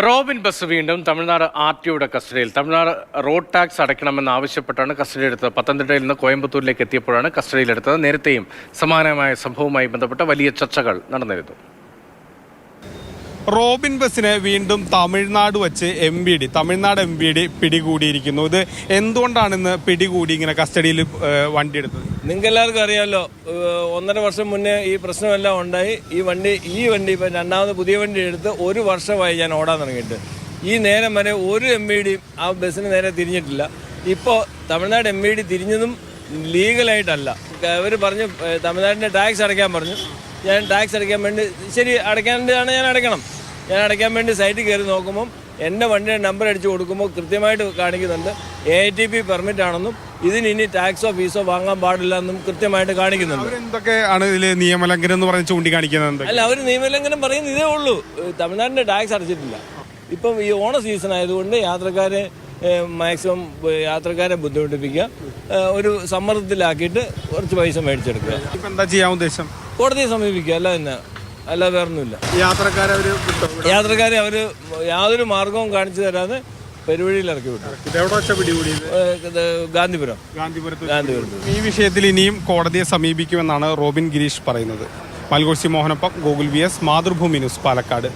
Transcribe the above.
Robin bus വീണ്ടും തമിഴ്നാട് ആർടിഒയുടെ കസ്റ്റഡിയിൽ. Tamil Nadu road tax അടയ്ക്കണമെന്ന് ആവശ്യപ്പെട്ടാണ് കസ്റ്റഡിയിലെടുത്തത്. പത്തനംതിട്ടയിൽ നിന്ന് കോയമ്പത്തൂരിലേക്ക് എത്തിയപ്പോഴാണ് കസ്റ്റഡിയിലെടുത്തത്. നേരത്തെയും സമാനമായ സംഭവവുമായി ബന്ധപ്പെട്ട വലിയ ചർച്ചകൾ നടന്നിരുന്നു. റോബിൻ ബസിനെ വീണ്ടും തമിഴ്നാട് വച്ച് തമിഴ്നാട് എം പി ഡി പിടികൂടിയിരിക്കുന്നു. ഇത് എന്തുകൊണ്ടാണ് ഇന്ന് പിടികൂടി ഇങ്ങനെ കസ്റ്റഡിയിൽ വണ്ടി എടുത്തത്? നിങ്ങൾക്ക് എല്ലാവർക്കും അറിയാമല്ലോ, 1.5 വർഷം മുന്നേ ഈ പ്രശ്നമെല്ലാം ഉണ്ടായി. ഈ വണ്ടി ഇപ്പം രണ്ടാമത് പുതിയ വണ്ടി എടുത്ത് 1 വർഷമായി ഞാൻ ഓടാൻ തുടങ്ങിയിട്ട്. ഈ നേരം വരെ ഒരു എം പി ഡിയും ആ ബസ്സിന് നേരെ തിരിഞ്ഞിട്ടില്ല. ഇപ്പോൾ തമിഴ്നാട് എം പി ഡി തിരിഞ്ഞതും ലീഗലായിട്ടല്ല. അവർ പറഞ്ഞു തമിഴ്നാടിൻ്റെ ടാക്സ് അടയ്ക്കാൻ പറഞ്ഞു. ഞാൻ ടാക്സ് അടയ്ക്കാൻ വേണ്ടി ശരി അടയ്ക്കാണ്ടാണ് ഞാൻ അടയ്ക്കാൻ വേണ്ടി സൈറ്റിൽ കയറി നോക്കുമ്പം എൻ്റെ വണ്ടിയുടെ നമ്പർ അടിച്ചു കൊടുക്കുമ്പോൾ കൃത്യമായിട്ട് കാണിക്കുന്നുണ്ട് AITP പെർമിറ്റ് ആണെന്നും ഇതിന് ഇനി ടാക്സോ ഫീസോ വാങ്ങാൻ പാടില്ല എന്നും കൃത്യമായിട്ട് കാണിക്കുന്നുണ്ട്. എന്തൊക്കെയാണ് ഇതിൽ നിയമലംഘനം എന്ന് പറഞ്ഞ് ചൂണ്ടിക്കാണിക്കുന്നത്? അല്ല, അവർ നിയമലംഘനം പറയുന്നത് ഇതേ ഉള്ളൂ. തമിഴ്നാടിൻ്റെ ടാക്സ് അടച്ചിട്ടില്ല. ഇപ്പം ഈ ഓണ സീസൺ ആയതുകൊണ്ട് മാക്സിമം യാത്രക്കാരെ ബുദ്ധിമുട്ടിപ്പിക്കുക, ഒരു സമ്മർദ്ദത്തിലാക്കിയിട്ട് കുറച്ച് പൈസ മേടിച്ചെടുക്കുക. ഇപ്പം എന്താ ചെയ്യാൻ ഉദ്ദേശം? കോടതിയെ സമീപിക്കുക, അല്ല വേറൊന്നുമില്ല. യാത്രക്കാരെ അവർ യാതൊരു മാർഗവും കാണിച്ചു തരാതെ പെരുവഴിയിൽ ഇറക്കി വിട്ടു. ഗാന്ധിപുരത്ത്. ഈ വിഷയത്തിൽ ഇനിയും കോടതിയെ സമീപിക്കുമെന്നാണ് റോബിൻ ഗിരീഷ് പറയുന്നത്. മൽഗോസി മോഹനൊപ്പം ഗോകുൽ VS, മാതൃഭൂമി ന്യൂസ്, പാലക്കാട്.